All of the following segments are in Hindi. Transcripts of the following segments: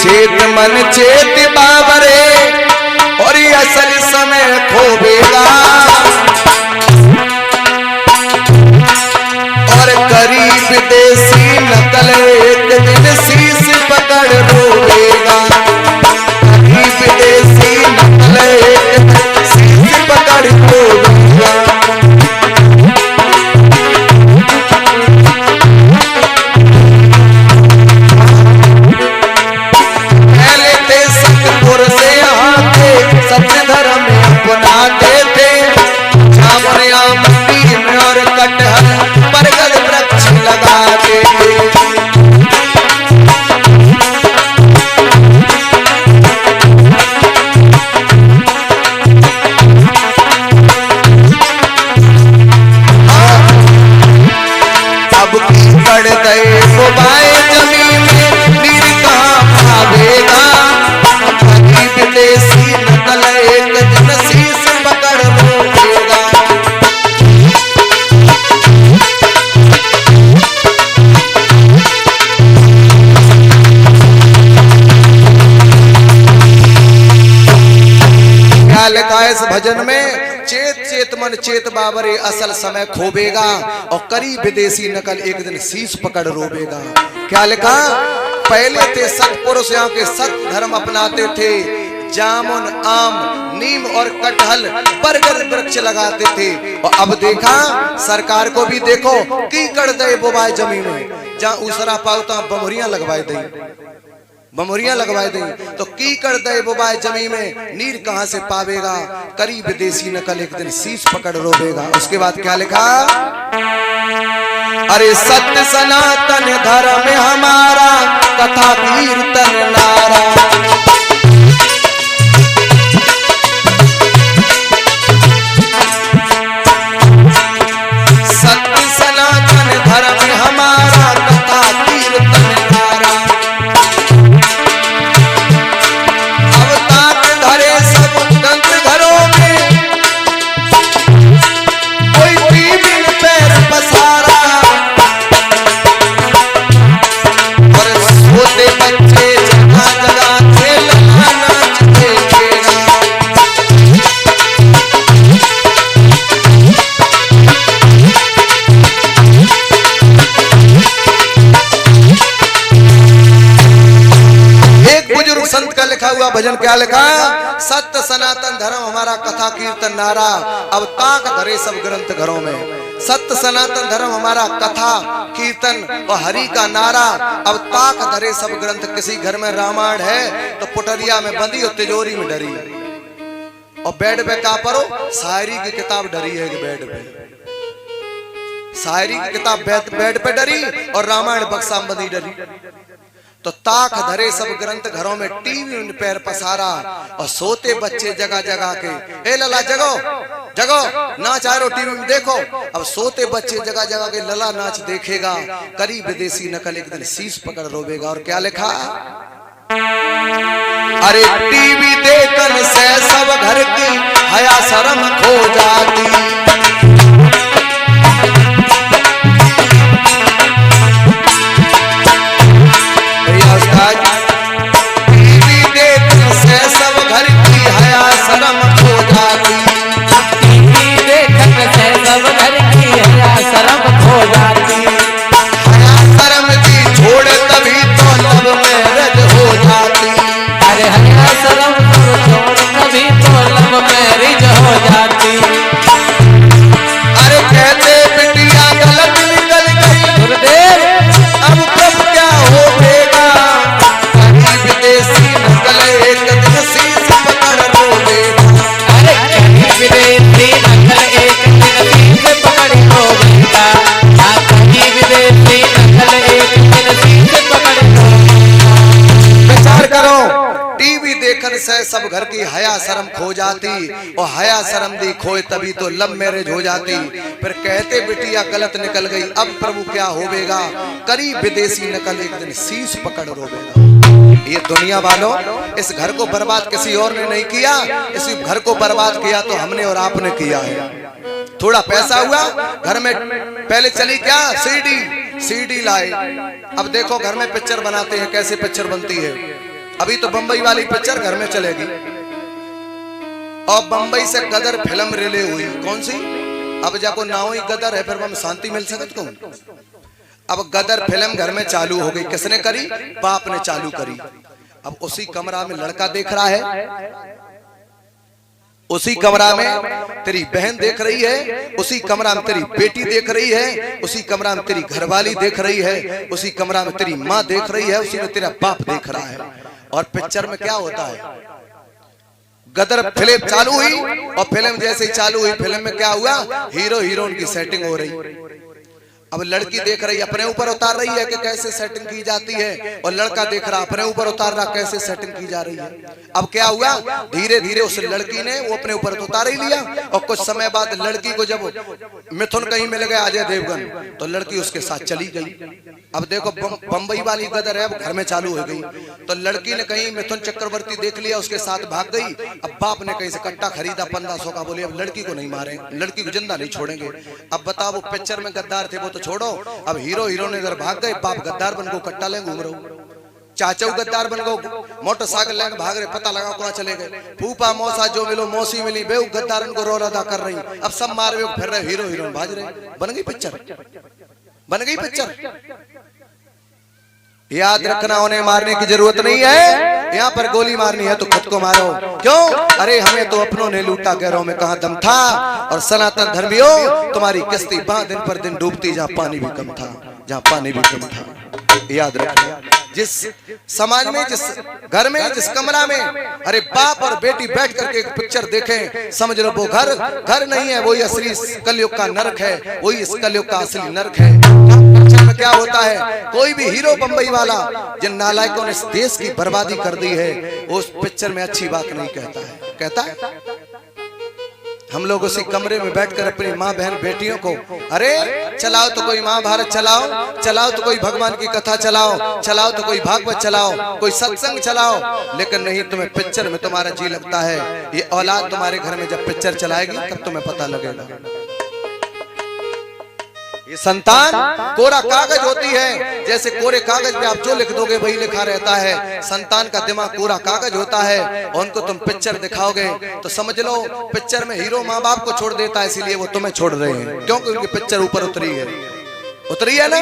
चेत मन चेत बाबरे और ये असल समय खोबेगा और करीब देसी नकल एक दिन शीश पकड़ रोएगा। करीब देसी नकल एक दिन शीश पकड़ रोएगा। पहले थे सतपुर से आते सत्य धर्म अपनाते थे छावनिया मंडी में और कटहल बरगद वृक्ष लगाते थे। अब पड़ गए बोबाए जमीन में नीर कहाँ भागेगा। करीब देसी नकल एक दिन शीश पकड़ रोकेगा। क्या लिखा है इस भजन में? चेत चेत मन चेत बाबरे असल समय खोबेगा और करीब विदेशी नकल एक दिन शीश पकड़ रोबेगा। क्या लिखा? पहले थे सतपुरुष यहाँ के सत्य धर्म अपनाते थे जामुन आम नीम और कटहल बरगद वृक्ष लगाते थे और अब देखा सरकार को भी देखो कीकड़ दे बोबाए जमीन में जहाँ उसरा पावता बमोरियां लगवाए दे बमोरियां लगवाए दी तो कीकड़ दे बोबाए जमी में नीर कहां से पावेगा। करीब देसी नकल एक दिन शीश पकड़ रोबेगा। उसके बाद क्या लिखा? अरे सत्य सनातन धर्म हमारा कथा कीर्तन नारा। सत्य सनातन धर्म हमारा कथा कीर्तन नारा। संत का लिखा हुआ भजन क्या लिखा? सत्य सनातन धर्म हमारा कथा कीर्तन नारा अब ताक धरे सब ग्रंथ घरों में। सत्य सनातन धर्म हमारा कथा कीर्तन और हरि का नारा अब ताक धरे सब ग्रंथ। किसी घर में रामायण है तो पुटरिया में बंदी और तिजोरी में डरी और बेड पे का परो शायरी की किताब डरी है कि बेड पे शायरी की किताब बेड पे डरी और रामायण बक्सा में बंदी डरी। तो ताक धरे सब ग्रंथ घरों में टीवी उन पैर पसारा और सोते बच्चे जगह जगह के ए लला जगो जगो नाच आ रहा टीवी में देखो। अब सोते बच्चे जगह जगह के लला नाच देखेगा। करीब विदेशी नकल एक दिन शीश पकड़ रोबेगा। और क्या लिखा? अरे टीवी देखने से सब घर की हया शर्म खो जाती। टीवी देखने से सब घर की हया शर्म खो जाती। टीवी देखने से सब घर की हया शर्म खो जाती। हया शर्म की छोड़ तभी तो लब मैरिज हो जाती। अरे हया शर्म को छोड़ तभी तो लब मैरिज हो जाती। अरे कहते बिटिया गलत निकल गई गुरुदेव अब कब क्या होगा। विदेशी नकल एक दिन शीश पकड़ रोबेगा। अरे विदेशी नकल एक दिन शीश पकड़ रोबेगा। विदेशी नकल एक दिन शीश पकड़ रोबेगा। विचार करो टीवी देखने से सब घर की हया शर्म खो जाती और हया शर्म दी खोए तभी तो लव मैरिज हो जाती। फिर कहते बिटिया गलत निकल गई अब प्रभु क्या होवेगा। करीब विदेशी नकल एक दिन शीश पकड़ रोबेगा। ये दुनिया वालों इस घर को बर्बाद किसी और ने नहीं किया। इस घर को बर्बाद किया तो हमने और आपने किया है। थोड़ा पैसा हुआ घर में पहले चली क्या सीडी लाए। अब देखो घर में पिक्चर बनाते हैं कैसे पिक्चर बनती है। अभी तो बंबई वाली पिक्चर घर में चलेगी और बंबई से गदर फिल्म रिले हुई। कौन सी? अब जाको नाव ही गदर है, फिर हम शांति मिल सकत कौन? अब गदर फिल्म घर में चालू हो गई। किसने करी? बाप ने चालू करी। अब उसी कमरा में लड़का देख रहा है, उसी कमरा में तेरी बहन देख रही है, उसी कमरा में तेरी बेटी देख रही है, उसी कमरा में तेरी घरवाली देख रही है, उसी कमरा में तेरी माँ देख रही है, उसी में तेरा बाप देख रहा है। और पिक्चर में क्या होता है? गदर फिल्म चालू हुई और फिल्म जैसे ही चालू हुई, फिल्म में क्या हुआ? हीरो हीरोइन की सेटिंग हो रही। अब लड़की देख रही, अपने ऊपर उतार रही है कि कैसे सेटिंग की जाती है, और लड़का देख रहा, अपने ऊपर उतार रहा कैसे सेटिंग की जा रही है। अब क्या हुआ? धीरे धीरे उस लड़की ने वो अपने ऊपर तो उतार ही लिया, और कुछ समय बाद लड़की को जब मिथुन कहीं मिल गया अजय देवगन, तो लड़की उसके साथ चली गई। अब देखो बंबई वाली गदर है, अब घर में चालू हो गई। तो लड़की ने कहीं मिथुन चक्रवर्ती देख लिया, उसके साथ भाग गई। अब बाप ने कहीं से कट्टा खरीदा 1500 का, बोले अब लड़की को नहीं मारे, लड़की को जिंदा नहीं छोड़ेंगे। अब बताओ, वो पिक्चर में गद्दार थे वो तो छोड़ो, अब हीरो हीरोइन इधर भाग गए, बाप गद्दार बन गो, कट्टा ले घूम रहो, चाचा गद्दार बन गो, मोटरसाइकिल लेकर भाग रहे, पता लगा कहाँ चले गए। फूफा मौसा जो मिलो, मौसी मिली, बेऊ गद्दारन को रोल अदा कर रही। अब सब मार फिर रहे, हीरो हीरोइन भाज रहे। बन गई पिक्चर, बन गई पिक्चर। याद रखना, उन्हें मारने की जरूरत नहीं है, यहाँ पर गोली मारनी है तो खुद को मारो। क्यों? अरे हमें तो अपनों ने लूटा, गैरों में कहाँ दम था। और सनातन धर्मियों, तुम्हारी किस्ती दिन पर दिन डूबती, जहाँ पानी भी कम था, जहाँ पानी भी कम था। याद रखना, जिस समाज में, जिस घर में, जिस कमरा में अरे बाप और बेटी बैठ करके एक पिक्चर देखें, समझ लो वो घर घर नहीं है, वही असली कलयुग का नरक है, वही इस कलयुग का असली नरक है। पिक्चर में क्या होता है? कोई भी हीरो बंबई वाला जिन नालायकों ने इस देश की बर्बादी कर दी है, उस पिक्चर में अच्छी बात नहीं कहता है। कहता है हम लोग उसी कमरे में बैठकर अपनी माँ बहन बेटियों को, अरे चलाओ तो कोई महाभारत चलाओ, चलाओ तो कोई भगवान की कथा चलाओ, चलाओ तो कोई भागवत चलाओ, कोई सत्संग चलाओ, लेकिन नहीं, तुम्हें पिक्चर में तुम्हारा जी लगता है। ये औलाद तुम्हारे घर में जब पिक्चर चलाएगी तब तुम्हें पता लगेगा। ये संतान कोरा कागज होती है, जैसे कोरे कागज पे आप जो लिख दोगे वही लिखा रहता है। संतान का दिमाग कोरा कागज होता है, और उनको तुम पिक्चर दिखाओगे तो समझ लो पिक्चर में हीरो माँ बाप को छोड़ देता है, इसीलिए वो तुम्हें छोड़ रहे हैं, क्योंकि उनकी पिक्चर ऊपर उतरी है ना।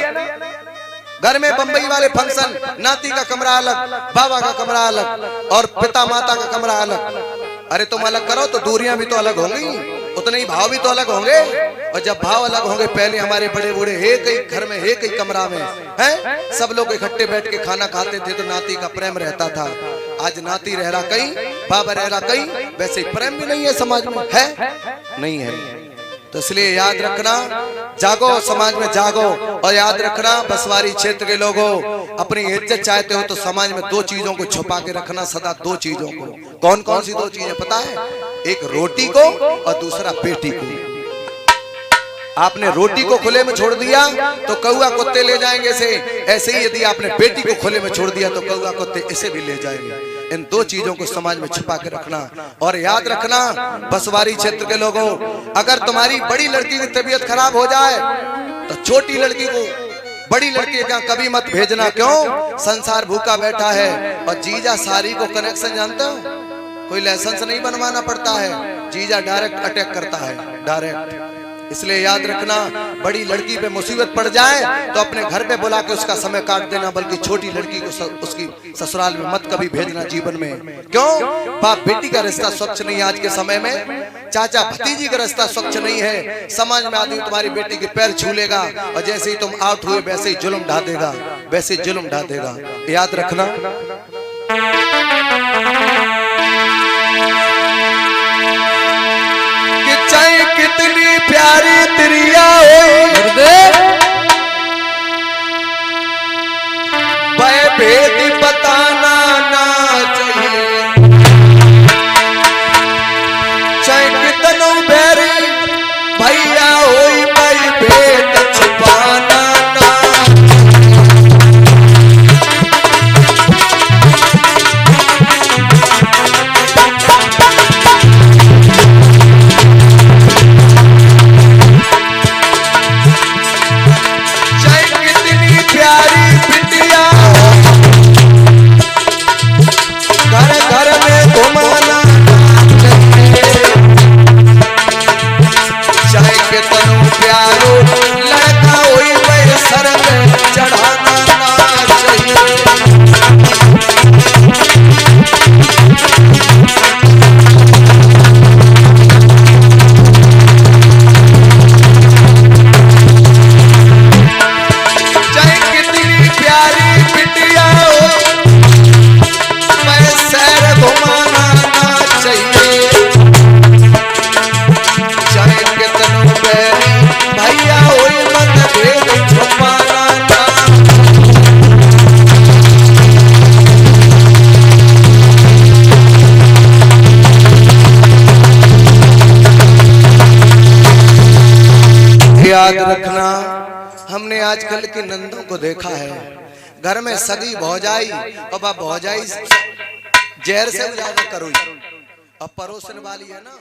घर में बंबई वाले फंक्शन, नाती का कमरा अलग, बाबा का कमरा अलग, और पिता माता का कमरा अलग। अरे तुम अलग करो तो दूरियां भी तो अलग होंगी, उतने ही भाव भी तो अलग होंगे। और जब भाव अलग होंगे, पहले हमारे बड़े बूढ़े एक ही घर में, एक ही कमरा में हैं, सब लोग इकट्ठे बैठ के खाना खाते थे, तो नाती का प्रेम रहता था। आज नाती रह रहा कहीं, बाबा रह रहा कहीं, वैसे प्रेम भी नहीं है समाज में, है नहीं है। तो इसलिए याद रखना, जागो, समाज में जागो। और याद रखना, बसवारी क्षेत्र के लोगों, अपनी इज्जत चाहते हो तो समाज में दो चीजों को छुपा के रखना, सदा दो चीजों को। कौन कौन सी दो चीजें पता है? एक रोटी को और दूसरा बेटी को। आपने रोटी को खुले में छोड़ दिया तो कौआ कुत्ते ले जाएंगे इसे, ऐसे ही यदि आपने बेटी को खुले में छोड़ दिया तो कौआ कुत्ते इसे भी ले जाएंगे। इन दो चीजों को समाज में छुपा के रखना। और याद रखना, बसवारी क्षेत्र के लोगों, अगर तुम्हारी बड़ी लड़की की तबीयत खराब हो जाए तो छोटी लड़की को बड़ी लड़की का कभी मत भेजना। क्यों? संसार भूखा बैठा है। और जीजा सारी को कनेक्शन जानते हो, कोई लाइसेंस नहीं बनवाना पड़ता है, जीजा डायरेक्ट अटैक करता है, डायरेक्ट। इसलिए याद रखना, बड़ी लड़की पे मुसीबत पड़ जाए तो अपने घर पे बुला के उसका समय काट देना, बल्कि छोटी लड़की को उसकी ससुराल में मत कभी भेजना जीवन में। क्यों? बाप बेटी का रिश्ता स्वच्छ नहीं है आज के समय में, चाचा भतीजी का रिश्ता स्वच्छ नहीं है। समाज में आदमी तुम्हारी बेटी के पैर छू लेगा, और जैसे ही तुम आउट हुए वैसे ही जुल्म ढा देगा, वैसे ही जुल्म ढा देगा। याद रखना। चाहे कितनी प्यारी तिरिया हो, भेद बताना ना चाहिए। चाहे कितनों बैरी भैया होई, भाई भेद छुपाना ना। याद रखना, हमने आजकल के नंदों को देखा है, घर में सगी भौजाई और भौजाई जहर से ज्यादा करो, अब परोसन वाली है ना।